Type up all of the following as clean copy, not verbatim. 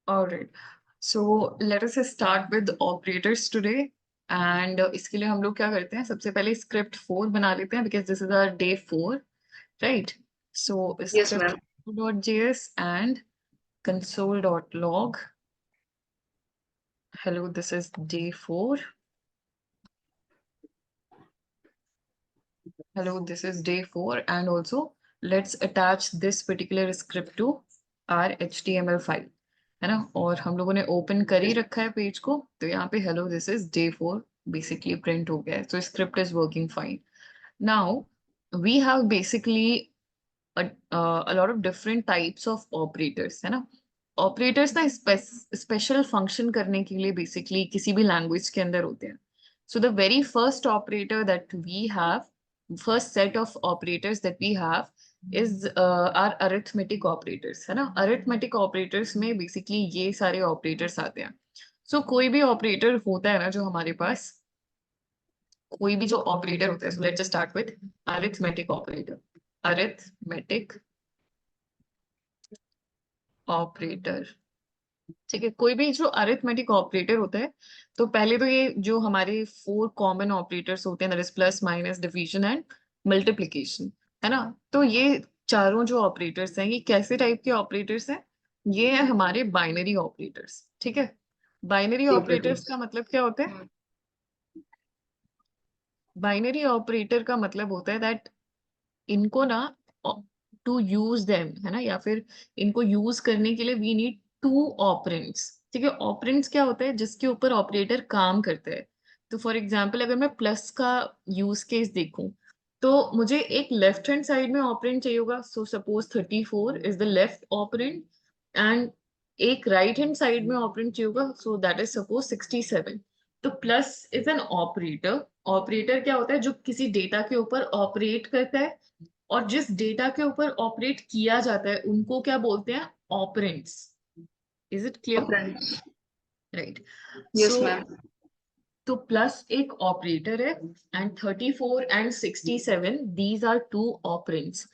All right. So let us start with operators today. And इसके लिए हम लोग क्या करते हैं, सबसे पहले स्क्रिप्ट 4 बना लेते हैं because this is our day 4, right? So Yes, script ma'am. 4.js and console.log. Hello, this is day 4. Hello, this is day 4. And also let's attach this particular script to our HTML file. है ना? और हम लोगों ने open कर ही रखा है page को, तो यहाँ पे hello this is day 4 basically print हो गया है. So script is working fine. Now we have basically a lot of different types of operators, है ना? ऑपरेटर्स ना स्पेशल फंक्शन करने के लिए बेसिकली किसी भी लैंग्वेज के अंदर होते हैं. So the very first operator that we have, first set of operators that we have is our arithmetic operators, है ना? अरिथमेटिक ऑपरेटर्स में बेसिकली ये सारे ऑपरेटर्स आते हैं. सो कोई भी ऑपरेटर होता है ना, जो हमारे पास कोई भी जो ऑपरेटर होता है, so let's start with arithmetic operator. Arithmetic operator, ठीक है? कोई भी जो अरिथमेटिक ऑपरेटर होता है, तो पहले तो ये जो हमारे 4 कॉमन ऑपरेटर्स होते हैं, that is plus minus division and multiplication, है ना? तो ये चारों जो ऑपरेटर्स हैं, ये कैसे टाइप के ऑपरेटर्स हैं? ये है हमारे बाइनरी ऑपरेटर्स, ठीक है? बाइनरी ऑपरेटर्स का मतलब क्या होता है? बाइनरी ऑपरेटर का मतलब होता है दैट इनको ना टू यूज देम, है ना, या फिर इनको यूज करने के लिए वी नीड 2 ऑपरेंड्स. ठीक है? ऑपरेंड्स क्या होता है? जिसके ऊपर ऑपरेटर काम करता है. तो फॉर एग्जांपल अगर मैं प्लस का यूज केस देखूं, तो मुझे एक लेफ्ट हैंड साइड में ऑपरेंड चाहिए होगा. So suppose 34 is the left operand, and एक राइट हैंड साइड में ऑपरेंड चाहिए होगा. So that is suppose 67. तो plus is an operator. Operator क्या होता है? जो किसी डेटा के ऊपर ऑपरेट करता है, और जिस डेटा के ऊपर ऑपरेट किया जाता है उनको क्या बोलते हैं? Operands. Is it clear? Friends. Right. Yes, so ma'am. तो प्लस एक ऑपरेटर है, and 34 and 67 these are 2 operands.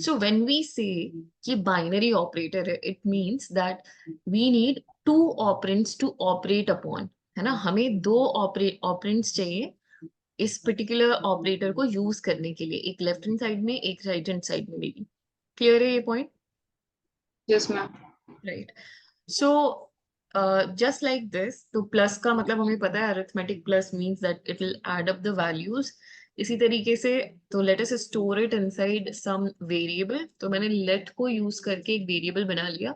So when we say कि बाइनरी ऑपरेटर है, it means that we need 2 operands to operate upon, है ना? हमें 2 operands चाहिए इस पर्टिकुलर ऑपरेटर को यूज करने के लिए, एक लेफ्ट हैंड साइड में, एक राइट हैंड साइड में भी. क्लियर है ये point? Yes, ma'am. Right. So just like this, तो प्लस का मतलब हमें पता है, arithmetic plus means that it will add up the values. इसी तरीके से तो let us store it inside some variable. तो मैंने लेट को यूज करके एक वेरिएबल बना लिया,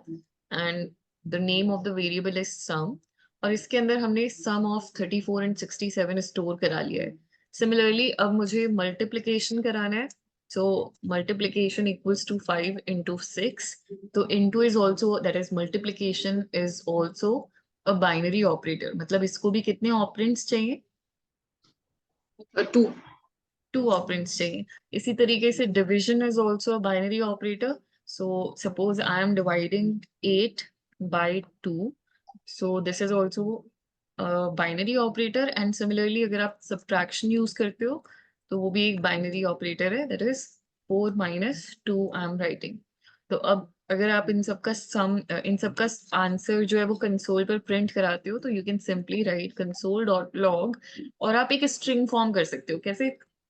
and the name of the variable is sum. और इसके अंदर हमने सम ऑफ 34 एंड 67 स्टोर करा लिया है. सिमिलरली अब मुझे मल्टीप्लिकेशन कराना है. So multiplication equals to 5 into 6. तो into is also, that is multiplication is also a binary operator. मतलब इसको भी कितने ऑपरेंड्स चाहिए? 2. 2 ऑपरेंड्स चाहिए. इसी तरीके से division is also a binary operator. So suppose I am dividing 8 by 2. So this is also a binary operator. And similarly अगर आप subtraction यूज करते हो, तो वो भी एक binary operator है, that is 4 minus 2 I am writing. तो अब अगर आप इन सब का सम, इन सब का आंसर जो है वो कंसोल पर प्रिंट कराते हो, तो you can simply write console dot log, और आप एक स्ट्रिंग फॉर्म कर सकते हो. कैसे?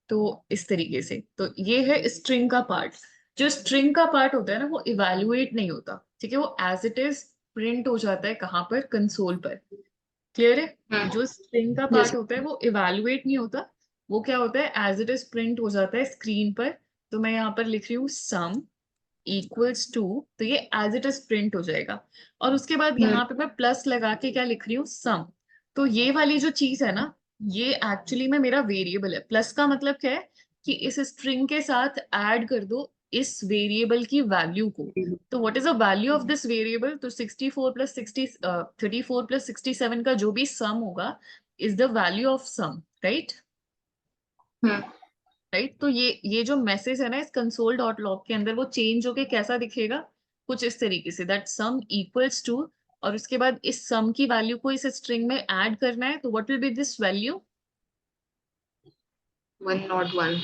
तो इस तरीके से. तो ये है स्ट्रिंग का पार्ट. जो स्ट्रिंग का पार्ट होता है ना, वो इवेल्युएट नहीं होता, ठीक है? वो एज इट इज प्रिंट हो जाता है. कहाँ पर? कंसोल पर. क्लियर है? जो स्ट्रिंग का Yes. पार्ट होता है वो इवेल्युएट नहीं होता. वो क्या होता है? एज इट इज प्रिंट हो जाता है स्क्रीन पर. तो मैं यहाँ पर लिख रही हूँ सम इक्वल्स टू, तो ये एज इट इज प्रिंट हो जाएगा. और उसके बाद Hmm. यहाँ पे मैं प्लस लगा के क्या लिख रही हूँ? सम. तो ये वाली जो चीज है ना, ये एक्चुअली में मेरा वेरिएबल है. प्लस का मतलब क्या है? कि इस स्ट्रिंग के साथ ऐड कर दो इस वेरिएबल की वैल्यू को. तो what is the value of this variable? तो 64 प्लस 60, 34 प्लस 67 का जो भी सम होगा is the value of sum, right? Hmm. Right. तो ये जो मैसेज है ना इस कंसोल डॉट लॉग के अंदर, वो चेंज होके कैसा दिखेगा? कुछ इस तरीके से, दैट सम इक्वल्स टू, और उसके बाद इस सम की वैल्यू को इस स्ट्रिंग में ऐड करना है. तो what will B this value? 101.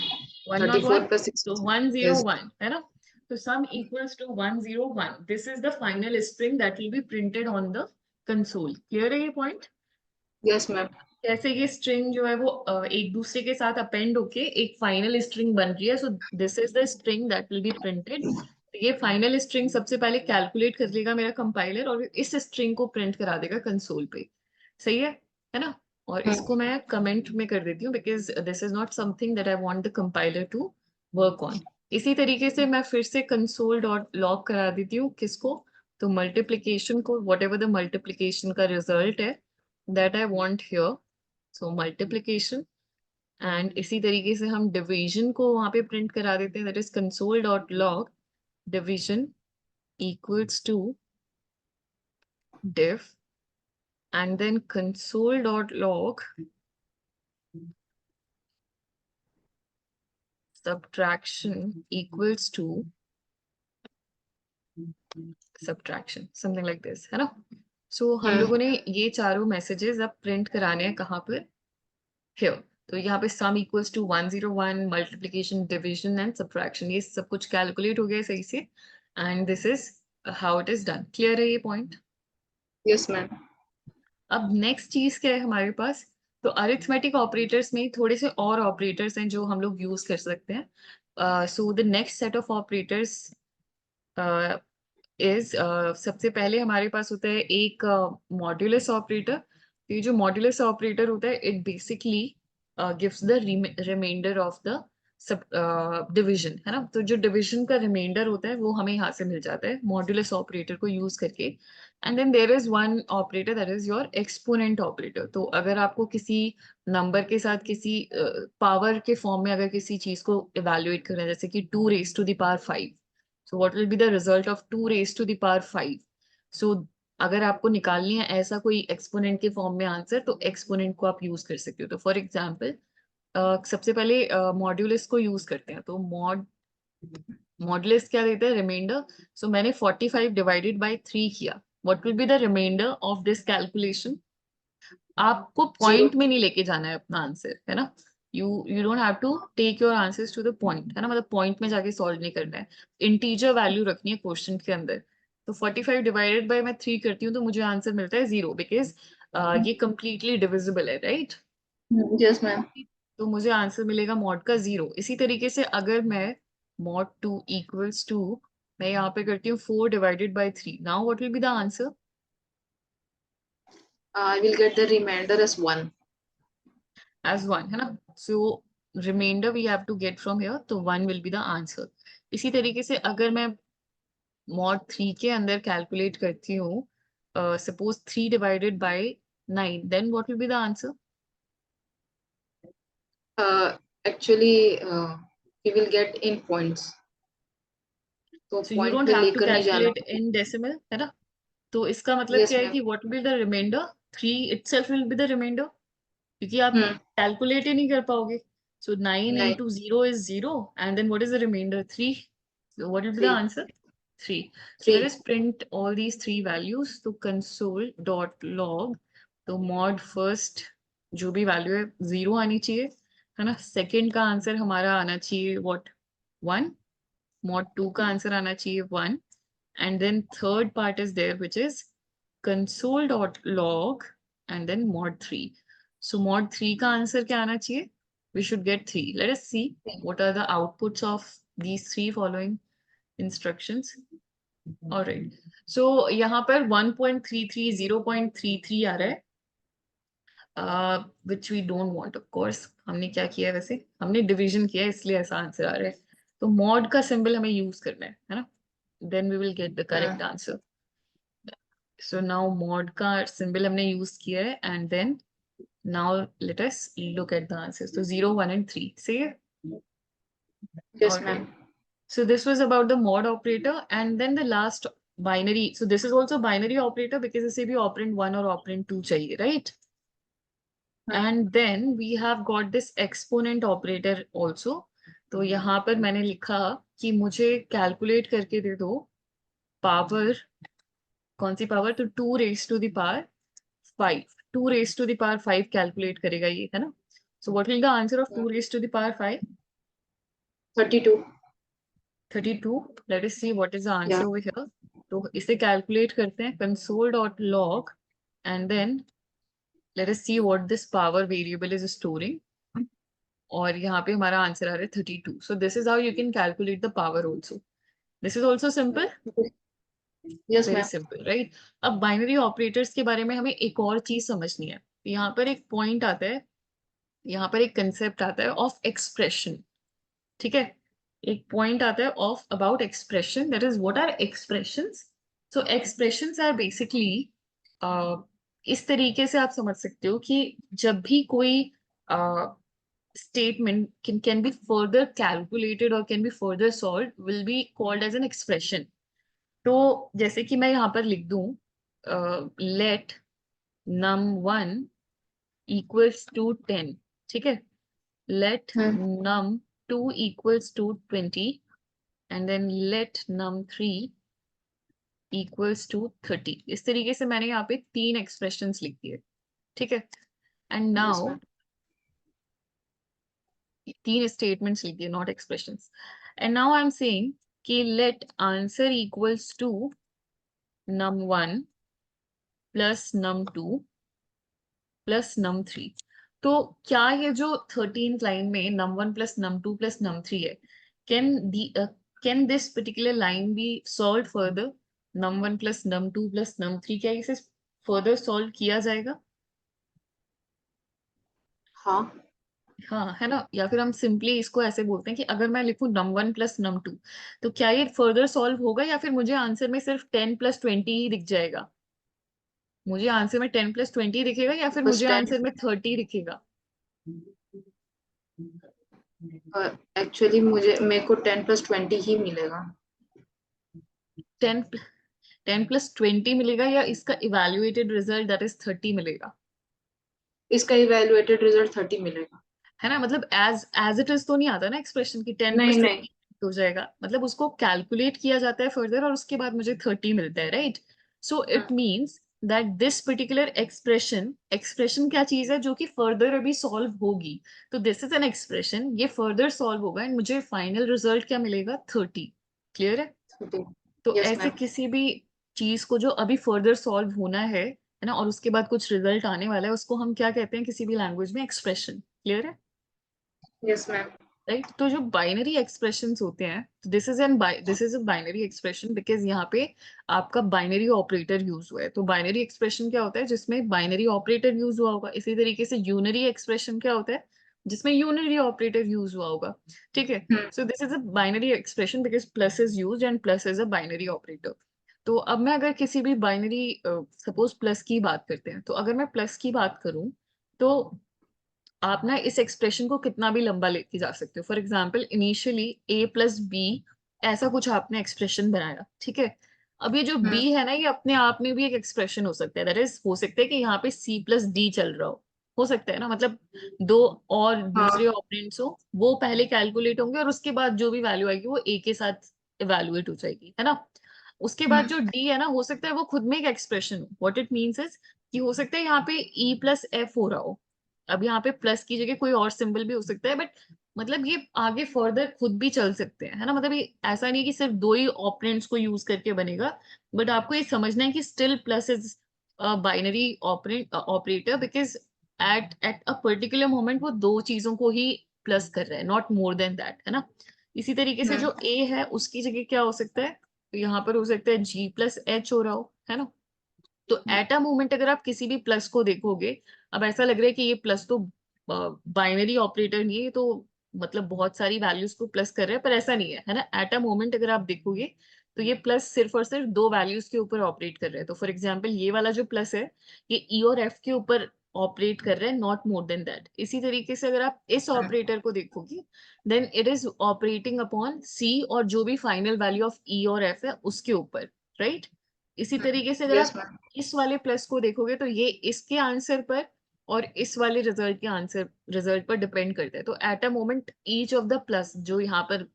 101. 34 plus तो 60. Yes. 101 है ना? तो sum equals to 101. This is the final string that will be printed on the console. Clear है ये point? Yes, ma'am. कैसे ये स्ट्रिंग जो है वो एक दूसरे के साथ अपेंड होके एक फाइनल स्ट्रिंग बन रही है. So this is the string that will be printed. ये फाइनल स्ट्रिंग सबसे पहले कैलकुलेट कर लेगा मेरा कंपाइलर और इस स्ट्रिंग को प्रिंट करा देगा कंसोल पे. सही है ना. और इसको मैं कमेंट में कर देती हूँ because this is not something that I want the compiler to work on. इसी तरीके से मैं फिर से कंसोल डॉट लॉग करा देती हूँ किसको. तो मल्टीप्लीकेशन को, वट एवर द मल्टीप्लीकेशन का रिजल्ट है that I want here. So multiplication. And इसी तरीके से हम डिवीजन को वहां पे प्रिंट करा देते हैं. That is console dot log division equals to div and then console dot log subtraction equals to subtraction, something like this, है ना. सो हम लोगों ने ये चारों मैसेजेस अब प्रिंट कराने हैं कहाँ पर. here. तो यहाँ पे sum equals to 101, multiplication, division and subtraction, ये सब कुछ कैलकुलेट हो गया सही से. And this is how it is done. Clear है ये पॉइंट. Yes, ma'am. अब नेक्स्ट चीज क्या है हमारे पास. तो अरिथमेटिक ऑपरेटर्स में थोड़े से और ऑपरेटर्स हैं जो हम लोग यूज कर सकते हैं. So the next set of operators is सबसे पहले हमारे पास होता है एक मॉड्यूलस ऑपरेटर. ये जो मॉड्यूलस ऑपरेटर होता है it basically gives the remainder of the sub division, है ना. तो जो डिवीजन का रिमाइंडर होता है वो हमें यहाँ से मिल जाता है मॉड्यूलस ऑपरेटर को यूज करके. And then there is one operator that is your exponent operator. तो अगर आपको किसी नंबर के साथ किसी पावर के फॉर्म में अगर किसी चीज को इवेल्युएट करना है जैसे कि 2 raised to the power 5. So what will be the result of 2 raised to the power 5? So अगर आपको निकालनी है ऐसा कोई एक्सपोनेंट के फॉर्म में आंसर तो एक्सपोनेंट को आप यूज कर सकते हो. तो फॉर एग्जांपल सबसे पहले मॉड्यूलस को यूज करते हैं. तो मॉड्यूलस क्या देता है रिमाइंडर. सो मैंने 45 डिवाइडेड बाय 3 किया. What will be the remainder of this calculation. आपको पॉइंट में नहीं लेके जाना है अपना आंसर, है ना. You don't have to take your answers to the point, है ना. मतलब पॉइंट में जाके सॉल्व नहीं करना है. इंटीजर वैल्यू रखनी है क्वेश्चन के अंदर. तो 45 डिवाइडेड बाय मैं 3 करती हूँ तो मुझे आंसर मिलता है 0 बिकॉज ये कंप्लीटली डिविजिबल है, राइट. Yes, ma'am. तो मुझे आंसर मिलेगा मॉड का 0. इसी तरीके से अगर मैं मॉड 2 इक्वल्स टू मैं यहाँ पे करती हूँ 4 divided by 3. Now what will be the answer. I will get the remainder as 1. as 1, है ना. so remainder we have to get from here. तो 1 will be the answer. इसी तरीके से अगर मैं mod 3 के अंदर कैलकुलेट करती हूँ suppose 3 divided by 9, then what will be the answer. Actually, we will get in points. तो so you point don't में have to लेकर नहीं जाना. calculate in decimal, है ना. तो इसका मतलब Yes, क्या है ma'am. कि what will be the remainder. 3 itself will be the remainder क्योंकि आप कैलकुलेट ही नहीं कर पाओगे. so 9 नहीं. into 0 is 0 and then what is the remainder 3. so what will be the 3. answer 3. So let 3. us print all these 3 values. तो console dot log. तो mod first जो भी वैल्यू है 0 आनी चाहिए, है ना. सेकंड का आंसर हमारा आना चाहिए what 1. mod 2 का आंसर आना चाहिए 1. and then third part is there which is console dot log and then mod 3. so mod 3 का आंसर क्या आना चाहिए. we should get 3. let us see what are the outputs of these 3 following instructions. alright. so यहाँ पर 1.33 0.33 आ रहा है which we don't want of course. हमने क्या किया है वैसे हमने डिवीजन किया है इसलिए ऐसा आंसर आ रहा है. तो mod का सिंबल हमें यूज करना है ना. then we will get the correct answer. so now mod का symbol हमने use किया है and then now let us look at the answers. so 0 1 and 3 say. Yes, Alright. ma'am. so this was about the mod operator and then the last binary. so this is also binary operator because इसे भी operand 1 और operand 2 चाहिए, right. and then we have got this exponent operator also. तो यहाँ पर मैंने लिखा कि मुझे कैलकुलेट करके दे दो पावर. कौन सी पावर. तो 2 raised to the power 5. 2 raised to the power 5 calculate करेगा ये, है ना. so what will the answer of 2 raised to the power 5. 32. 32. Let us see what is the answer Yeah. over here. तो इसे calculate करते हैं, console.log and then let us see what this power variable is storing. और यहाँ पे हमारा answer आ रहा है 32. So this is how you can calculate the power also. This is also simple. Yes, very ma'am. Simple, right? अब binary operators के बारे में हमें एक और चीज समझनी है. यहाँ पर एक पॉइंट आता है, यहाँ पर एक कंसेप्ट आता है ऑफ एक्सप्रेशन. ठीक है, एक पॉइंट आता है of about expression, that is what are expressions. So expressions are basically, इस तरीके से आप समझ सकते हो कि जब भी कोई statement can be further calculated or can be further solved will be called as an expression. तो जैसे कि मैं यहाँ पर लिख दूं, लेट num1 equals to 10. ठीक है, let Hmm. num2 equals to 20 and then let num3 equals to 30. इस तरीके से मैंने यहाँ पे 3 एक्सप्रेशंस लिख दिए. ठीक है, and Yes, now ma'am. 3 statements लिख दिए, not expressions. And now I am saying कि let answer equals to num1 plus num2 plus num three. तो क्या ये जो 13th लाइन में num1 plus num2 plus num3 है, can this particular line be solve further? num1 plus num2 plus num3, क्या इसे further solve किया जाएगा? हाँ. हाँ, है ना? या फिर हम सिंपली इसको ऐसे बोलते हैं कि अगर मैं लिखूं num1 प्लस num2, तो क्या ये फर्दर सॉल्व होगा या फिर मुझे आंसर में सिर्फ 10 प्लस 20 ही दिख जाएगा? मुझे आंसर में 10 प्लस 20 दिखेगा या फिर बस मुझे 10. आंसर में 30 दिखेगा? एक्चुअली मेरे को 10 + 20 ही मिलेगा. 10 प्लस 20 मिलेगा या इसका इवेल्युएटेड रिजल्ट दैट इज 30 मिलेगा? इसका इवेलुएटेड रिजल्ट 30 मिलेगा. है ना, मतलब एज इट इज तो नहीं आता ना एक्सप्रेशन की 10 नहीं प्लस नहीं. 20 हो जाएगा, मतलब उसको कैलकुलेट किया जाता है फर्दर और उसके बाद मुझे 30 मिलता है, right? So it means that this particular expression, expression क्या चीज है जो कि फर्दर अभी सॉल्व होगी. तो दिस इज एन एक्सप्रेशन, ये फर्दर सॉल्व होगा एंड मुझे फाइनल रिजल्ट क्या मिलेगा? 30. क्लियर है? तो यस ऐसे मैम. किसी भी चीज को जो अभी फर्दर सॉल्व होना है ना, और उसके बाद कुछ रिजल्ट आने वाला है, उसको हम क्या कहते हैं किसी भी लैंग्वेज में? एक्सप्रेशन. क्लियर है? Yes ma'am. राइट. तो जो बाइनरी एक्सप्रेशंस होते हैं, this is a binary expression because यहाँ पे आपका बाइनरी ऑपरेटर यूज हुआ है. तो बाइनरी एक्सप्रेशन क्या होता है? जिसमें बाइनरी ऑपरेटर यूज हुआ होगा. इसी तरीके से यूनरी एक्सप्रेशन क्या होता है? जिसमें यूनरी ऑपरेटर यूज हुआ होगा. ठीक है, so this is a binary expression because plus is use and plus is a binary operator. तो अब मैं अगर किसी भी बाइनरी, सपोज प्लस की बात करते हैं, तो अगर मैं प्लस की बात करूं, तो आप ना इस एक्सप्रेशन को कितना भी लंबा लेके जा सकते हो. For example initially a plus B, ऐसा कुछ आपने एक्सप्रेशन बनाया. ठीक है, अब ये जो b है ना, ये अपने आप में भी एक एक्सप्रेशन हो सकता है. दैट इज, हो सकता है कि यहाँ पे c प्लस डी चल रहा हो सकता है ना, मतलब दो और दूसरे हाँ. ऑपरेंड्स हो, वो पहले कैलकुलेट होंगे और उसके बाद जो भी वैल्यू आएगी वो a के साथ इवेलुएट हो जाएगी, है ना? उसके बाद जो d है ना, हो सकता है वो खुद में एक एक्सप्रेशन हो. व्हाट इट मीन्स इज कि हो सकता है यहाँ पे e प्लस एफ हो रहा हो. अब यहाँ पे प्लस की जगह कोई और सिंबल भी हो सकता है, बट मतलब ये आगे फर्दर खुद भी चल सकते हैं, है ना? मतलब ये ऐसा नहीं है कि सिर्फ दो ही ऑपरेंड्स को यूज करके बनेगा, बट आपको ये समझना है कि still plus is binary operator because at a particular moment वो दो चीजों को ही प्लस कर रहा है, नॉट मोर देन दैट, है ना? इसी तरीके से जो ए है उसकी जगह क्या हो सकता है? तो यहाँ पर हो सकता है जी प्लस एच हो रहा हो, है ना? तो एट अ मोमेंट अगर आप किसी भी प्लस को देखोगे, अब ऐसा लग रहा है कि ये प्लस तो बाइनरी ऑपरेटर नहीं है, ये तो मतलब बहुत सारी वैल्यूज को प्लस कर रहा है, पर ऐसा नहीं है ना? एट अ मोमेंट अगर आप देखोगे तो ये प्लस सिर्फ और सिर्फ दो वैल्यूज के ऊपर ऑपरेट कर रहा है. तो फॉर एग्जाम्पल ये वाला जो प्लस है, ये ई और एफ के ऊपर ऑपरेट कर रहा है, नॉट मोर देन दैट. इसी तरीके से अगर आप इस ऑपरेटर को देखोगे, then it is operating upon C और जो भी फाइनल वैल्यू ऑफ ई और एफ है उसके ऊपर, राइट? इसी तरीके से अगर यस आप मैम. इस वाले प्लस को देखोगे तो ये इसके आंसर पर और इस वाले रिजल्ट पर डिपेंड करता है. तो at a moment each of the plus जो यहाँ पर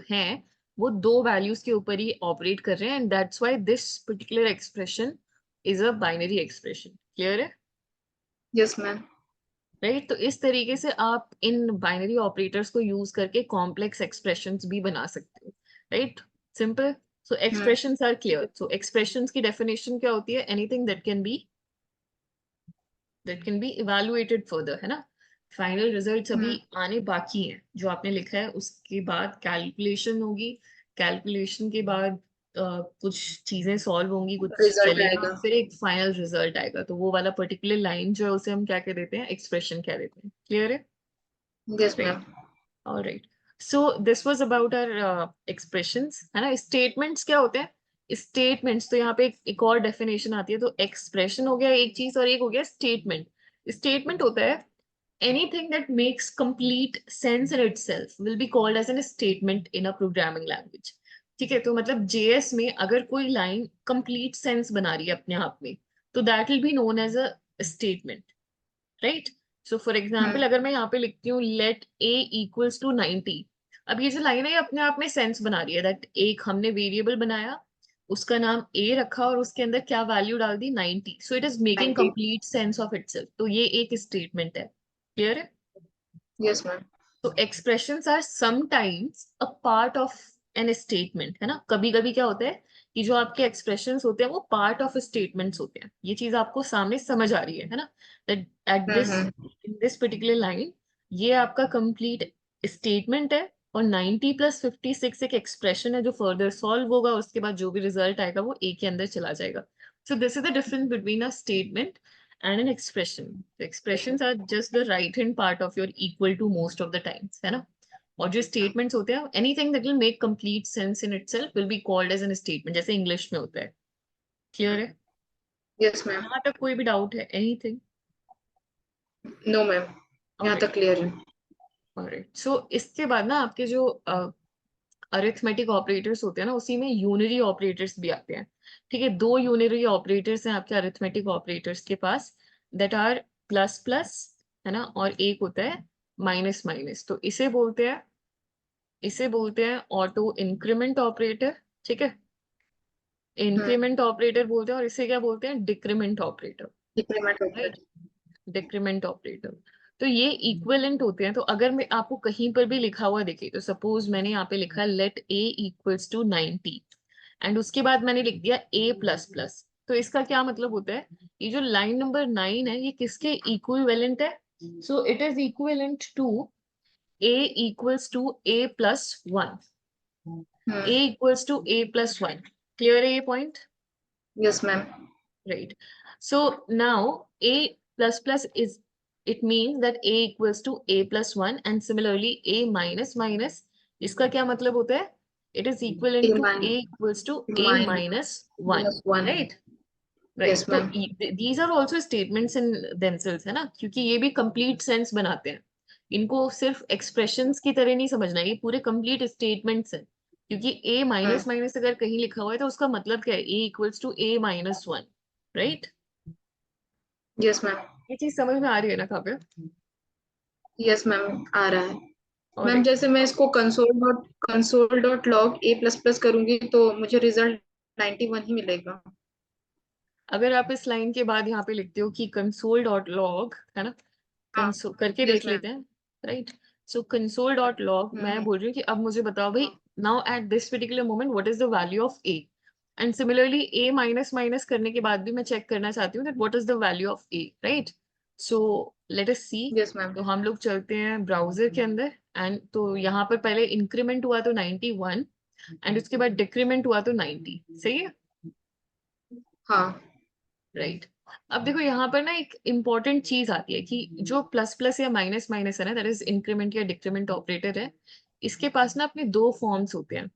हैं, वो दो वैल्यूज के ऊपर ही ऑपरेट कर रहे हैं and that's why this particular expression is a binary expression. Clear है? Yes ma'am. राइट. तो इस तरीके से आप इन बाइनरी ऑपरेटर्स को यूज करके कॉम्प्लेक्स एक्सप्रेशंस भी बना सकते हो. Right, simple. So expressions are clear. So expressions की डेफिनेशन क्या होती है? Anything that can be evaluated further, है ना. फाइनल रिजल्ट अभी आने बाकी हैं. जो आपने लिखा है उसके बाद कैलकुलेशन होगी. कैलकुलेशन के बाद कुछ चीजें सॉल्व होंगी, कुछ रिजल्ट चलेगा, आएगा. फिर एक फाइनल रिजल्ट आएगा. तो वो वाला पर्टिकुलर लाइन जो है उसे हम क्या कह देते हैं? एक्सप्रेशन कह देते हैं. क्लियर है? Yes right. Ma'am. Alright. So this was about our expressions, है ना. स्टेटमेंट्स क्या होते हैं? स्टेटमेंट्स तो यहाँ पे एक और डेफिनेशन आती है. तो एक्सप्रेशन हो गया एक चीज, और एक हो गया स्टेटमेंट. स्टेटमेंट होता है anything that makes complete sense in itself will be called as a statement in a programming language. ठीक है, तो मतलब JS में अगर कोई लाइन complete sense बना रही है अपने आप में, तो that will be known as a statement, right? So for example, अगर मैं यहाँ पे लिखती हूँ let a equals to 90. अब ये जो लाइन है ये अपने आप में सेंस बना रही है. दैट एक हमने वेरिएबल बनाया, उसका नाम a रखा, और उसके अंदर क्या वैल्यू डाल दी? 90. So it is making 90. Complete sense of itself. तो ये एक स्टेटमेंट है. क्लियर है? Yes ma'am. तो expressions are sometimes a part of an statement, है ना. कभी कभी क्या होता है कि जो आपके एक्सप्रेशंस होते हैं वो पार्ट ऑफ स्टेटमेंट्स होते हैं. ये चीज आपको सामने समझ आ रही है ना. That at this in this particular line ये आपका कंप्लीट स्टेटमेंट है, और 90 + 56 एक एक्सप्रेशन है जो फर्दर सॉल्व होगा. उसके बाद जो भी रिजल्ट आएगा वो ए के अंदर चला जाएगा. So this is the difference between a statement and an expression. The expressions are just the right hand part of your equal to most of the times, है ना. और जो statements होते हैं, anything that will make complete sense in itself will be called as an statement. जैसे English में होता है. क्लियर है? Yes ma'am. यहाँ तक कोई भी डाउट है? एनीथिंग? No ma'am. यहाँ ऑलराइट. तक क्लियर है. ऑलराइट. सो इसके बाद ना आपके जो अरिथमेटिक ऑपरेटर्स होते हैं ना, उसी में यूनरी ऑपरेटर्स भी आते हैं. ठीक है, दो यूनरी ऑपरेटर्स हैं आपके अरिथमेटिक ऑपरेटर्स के पास. दैट आर प्लस प्लस, है ना, और एक होता है माइनस माइनस. तो इसे बोलते हैं ऑटो इंक्रीमेंट ऑपरेटर. ठीक है, इंक्रीमेंट ऑपरेटर बोलते हैं. और इसे क्या बोलते हैं? Decrement operator. डिक्रीमेंट होता है. Right, decrement operator. तो ये इक्विवेलेंट होते हैं. तो अगर मैं आपको कहीं पर भी लिखा हुआ देखे, तो सपोज मैंने यहाँ पे लिखा let a equals to 90, and उसके बाद मैंने लिख दिया a प्लस प्लस. तो इसका क्या मतलब होता है? ये जो लाइन नंबर 9 है ये किसके इक्विवेलेंट है? So it is equivalent to a equals to a plus 1. a equals to a plus 1. Clear है ये point? Yes ma'am. Right. So now a plus plus is, it means that a equals to a plus 1, and similarly a minus minus, इसका क्या मतलब होता है? It is A equivalent to a minus equals to a minus 1. 1. Right? Right. Yes तो ma'am. these are also statements in themselves, है ना, क्योंकि ये भी complete sense बनाते हैं. इनको सिर्फ expressions की तरह नहीं समझना, ये पूरे complete statements हैं. क्योंकि a माइनस माइनस अगर कहीं लिखा हुआ है तो उसका मतलब क्या है? a equals to a minus 1. Right. Yes ma'am. ये चीज समझ में आ रही है ना काव्य? यस मैम आ रहा है. और मैम जैसे मैं इसको console.log a प्लस प्लस करूंगी तो मुझे रिजल्ट 91 ही मिलेगा. अगर आप इस लाइन के बाद यहाँ पे लिखते हो कि console.log, है ना, हाँ. कंसोल करके यस देख मैम. लेते हैं. राइट. सो console.log, मैं बोल रही हूँ कि अब मुझे बताओ भाई, now at this particular moment what is the value of a. And similarly a minus minus करने के बाद भी मैं चेक करना चाहती हूँ that what is the value of a. Right. So let us see. Yes ma'am. तो हम लोग चलते हैं ब्राउजर के अंदर. एंड तो यहाँ पर पहले इंक्रीमेंट हुआ तो 91, एंड उसके बाद डिक्रीमेंट हुआ तो 90. सही है? हाँ. राइट. अब देखो यहाँ पर ना एक इम्पॉर्टेंट चीज आती है कि जो प्लस प्लस या माइनस माइनस है ना, दैट इज इंक्रीमेंट या डिक्रीमेंट ऑपरेटर है, इसके पास ना अपने दो फॉर्म्स होते हैं.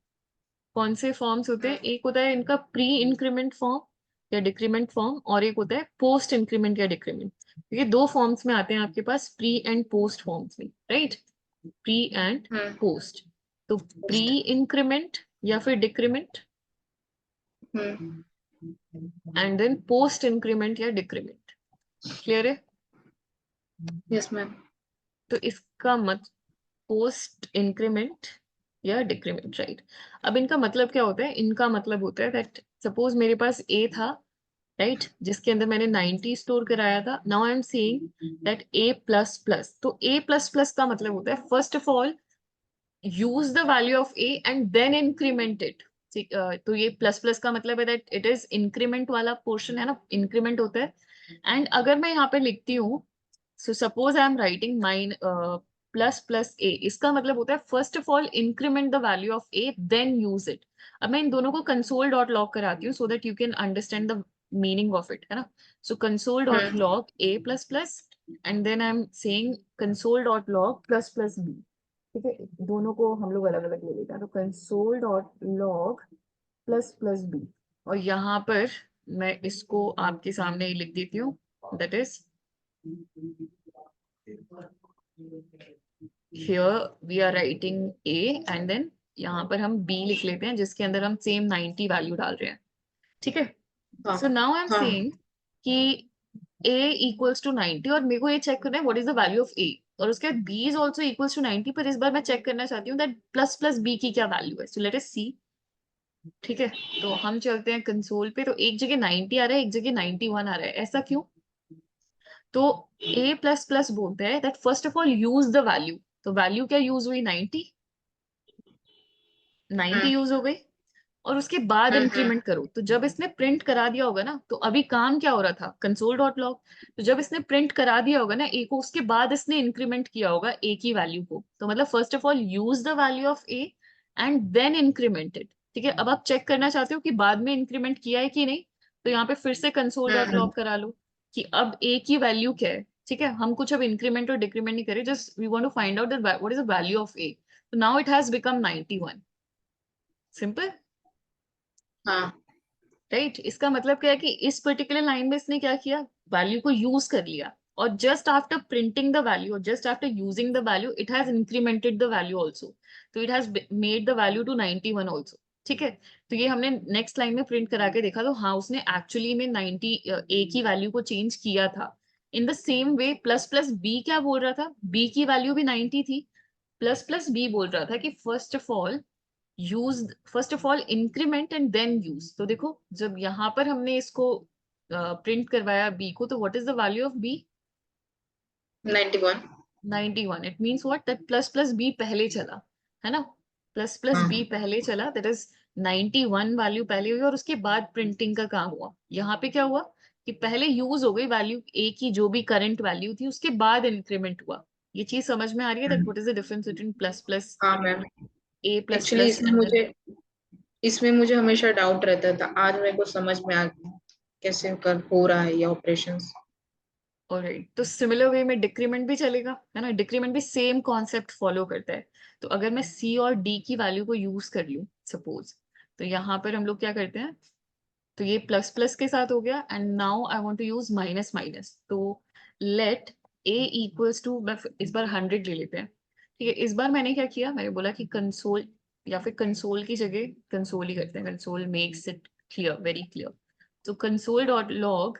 कौन से फॉर्म्स होते हैं? एक होता है इनका प्री इंक्रीमेंट फॉर्म या डिक्रीमेंट फॉर्म, और एक होता है पोस्ट इंक्रीमेंट या डिक्रीमेंट. ये दो फॉर्म्स में आते हैं आपके पास, प्री एंड पोस्ट फॉर्म्स में. Right, pre and post. तो प्री इंक्रीमेंट या फिर decrement, and then post increment या डिक्रीमेंट. क्लियर है? Yes ma'am. तो इसका मत पोस्ट इंक्रीमेंट या डिक्रीमेंट. राइट. अब इनका मतलब क्या होता है? इनका मतलब होता है दैट सपोज मेरे पास ए था, राइट, जिसके अंदर मैंने 90 स्टोर कराया था. Now I am saying that A plus plus. तो ए प्लस प्लस का मतलब होता है first of all use the value of a and then increment it. ठीक, तो ये प्लस प्लस का मतलब है दैट इट इज इंक्रीमेंट वाला पोर्शन है ना, इंक्रीमेंट होता है. एंड अगर मैं यहाँ पे लिखती हूँ, so suppose I am writing mine plus plus A, इसका मतलब होता है first of all increment the value of A then use it. अब मैं इन दोनों को कंसोल डॉट लॉग कराती हूँ so that you can understand the meaning of it, है ना. So console dot log A plus plus and then I am saying console dot log plus plus B. ठीक है, दोनों को हम लोग अलग अलग ले लेते हैं. तो console dot log plus plus b, और यहाँ पर मैं इसको आपके सामने ही लिख देती हूँ, that is here we are writing a and then यहाँ पर हम बी लिख लेते हैं जिसके अंदर हम सेम 90 वैल्यू डाल रहे हैं. ठीक है. हाँ सो नाउ आई एम हाँ सेइंग कि a इक्वल्स टू 90 और मेरे को ये चेक करना है what is the value of a, और उसके बाद b is also equals to 90, पर इस बार मैं चेक करना चाहती हूँ दैट प्लस प्लस b की क्या वैल्यू है. सो लेट अस सी. ठीक है, तो हम चलते हैं कंसोल पे. तो एक जगह 90 आ रहा है, एक जगह 91 आ रहा है, ऐसा क्यों? तो a प्लस प्लस बोलते हैं that first of all use the value. तो वैल्यू क्या यूज हुई? 90 यूज हो गई, और उसके बाद इंक्रीमेंट करो. तो जब इसने प्रिंट करा दिया होगा ना, तो अभी काम क्या हो रहा था? Console dot log. तो जब इसने प्रिंट करा दिया होगा ना ए को, उसके बाद इसने इंक्रीमेंट किया होगा ए की वैल्यू को. तो मतलब first of all use the value of a and then increment it. ठीक है, अब आप चेक करना चाहते हो कि बाद में इंक्रीमेंट किया है कि नहीं, तो यहाँ पे फिर से कंसोल डॉट लॉग करा लो कि अब ए की वैल्यू क्या है. ठीक है, हम कुछ अब इंक्रीमेंट और डिक्रीमेंट नहीं करें, just we want to find out that what is the value of A. तो now it has become 91. Simple, हाँ राइट. इसका मतलब क्या है कि इस पर्टिकुलर लाइन में इसने क्या किया? वैल्यू को यूज कर लिया, और just after printing the value और just after using the value it has incremented the value also. तो it has made the value to 91 also. ठीक है, तो ये हमने नेक्स्ट लाइन में प्रिंट करा के देखा, तो हाँ उसने एक्चुअली में 90 ए की वैल्यू को चेंज किया था. In the same way plus plus b क्या बोल रहा था? बी की वैल्यू भी 90 थी. प्लस प्लस बी बोल रहा था कि first of all use, first of all increment and then use. तो देखो जब यहाँ पर हमने इसको प्रिंट करवाया बी को, तो what is the value of b? 91 91. It means what? That plus plus b पहले चला, है ना. प्लस प्लस हाँ बी पहले चला, दैट इज 91 वैल्यू पहले हुई, और उसके बाद प्रिंटिंग का काम हुआ. यहाँ पे क्या हुआ कि पहले यूज हो गई वैल्यू ए की, जो भी करंट वैल्यू थी, उसके बाद इंक्रीमेंट हुआ. ये चीज समझ में आ रही है that what is the difference between plus plus हाँ ma'am. A plus actually plus and then. इसमें मुझे हमेशा डाउट रहता था, आज मेरे को समझ में आ गया कैसे कर हो रहा है ये ऑपरेशंस। ऑलराइट, तो सिमिलर वे में डिक्रीमेंट भी चलेगा, है ना. डिक्रीमेंट भी सेम कॉन्सेप्ट फॉलो करता है. तो अगर मैं सी और डी की वैल्यू को यूज कर लूं सपोज, तो यहाँ पर हम लोग क्या करते हैं, तो ये प्लस प्लस के साथ हो गया, and now I want to use minus minus. तो लेट ए इक्वल्स टू, इस बार 100 ले लेते हैं. ठीक है, इस बार मैंने क्या किया, मैंने बोला कि कंसोल, या फिर कंसोल की जगह कंसोल ही करते हैं, console makes it clear, very clear. तो console dot log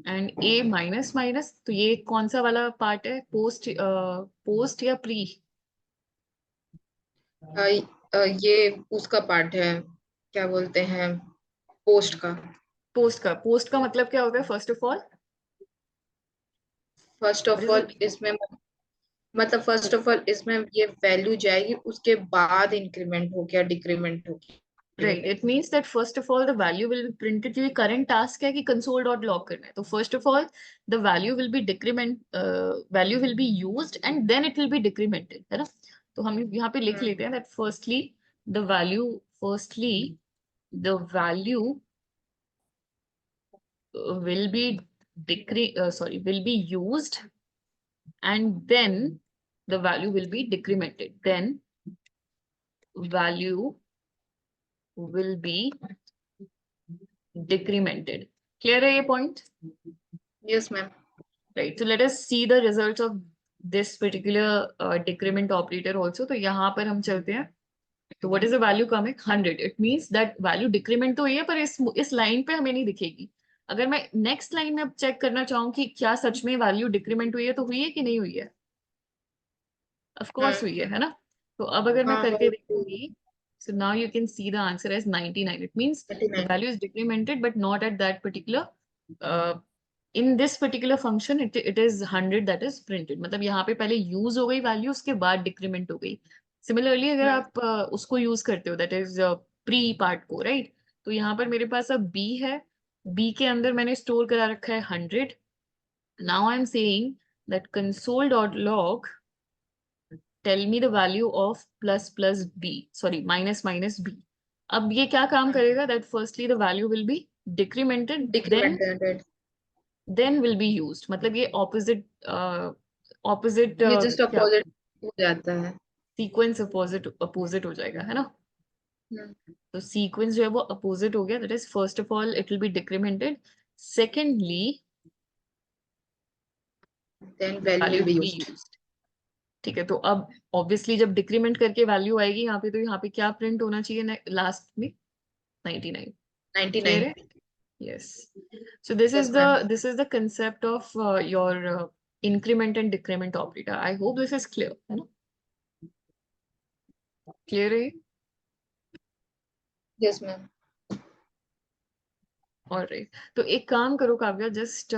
and a minus minus. तो ये कौन सा वाला पार्ट है? पोस्ट, पोस्ट या प्री? ये उसका पार्ट है, क्या बोलते हैं, पोस्ट का। पोस्ट का. पोस्ट का मतलब क्या होता है? First of all first what of is all the, इसमें मतलब फर्स्ट ऑफ ऑल इसमें ये वैल्यू जाएगी, उसके बाद इंक्रीमेंट हो गया डिक्रीमेंट हो गया। Right. It means that first of all the value will be printed, क्योंकि करंट टास्क है कि कंसोल डॉट लॉग करना है. तो first of all the value will be decrement, value will be used and then it will be decremented, है ना. तो हम यहाँ पे लिख लेते हैं that firstly the value will be will be used, and then the value will be decremented, then value will be decremented. Clear है ये point? Yes ma'am. Right, so let us see the results of this particular decrement operator also. तो यहाँ पर हम चलते हैं. तो what is the value coming? 100. It means that value decrement तो हुई है, पर इस लाइन पे हमें नहीं दिखेगी. अगर मैं नेक्स्ट लाइन में अब चेक करना चाहूँ कि क्या सच में वैल्यू डिक्रीमेंट हुई है, तो हुई है कि नहीं हुई है? ऑफ कोर्स हुई है ना. तो अब अगर मैं हाँ करके हो देखूंगी, so now you can see the answer as 99. It means the 39। value is decremented but not at that particular, uh, in this particular function it is 100 that is printed. मतलब यहाँ पे पहले यूज हो गई वैल्यू, उसके बाद decrement हो गई. सिमिलरली अगर हम्म, आप उसको यूज करते हो, दैट इज प्री पार्ट को, राइट? तो यहाँ पर मेरे पास अब बी है, बी के अंदर मैंने स्टोर करा रखा है 100. Now I am saying that console dot log tell me the value of plus plus b, sorry minus minus b. अब ये क्या काम करेगा, that firstly the value will be decremented, decremented. Then will be used. मतलब ये opposite opposite ये just क्या, opposite हो जाता है। सीक्वेंस अपोजिट अपोजिट हो जाएगा, है ना? हम्म, तो सीक्वेंस जो है वो अपोजिट हो गया, that is first of all it will be decremented, secondly then value value will be will be used. Used. ठीक है, तो अब ऑब्वियसली जब डिक्रीमेंट करके वैल्यू आएगी यहाँ पे, तो यहाँ पे क्या प्रिंट होना चाहिए लास्ट में? 99. क्लियर 99। है? Yes. So this yes is the ma'am. This is the concept of your increment and decrement operator. I hope this is clear, है ना? क्लियर है? Yes ma'am. ऑलराइट. तो एक काम करो काव्या, जस्ट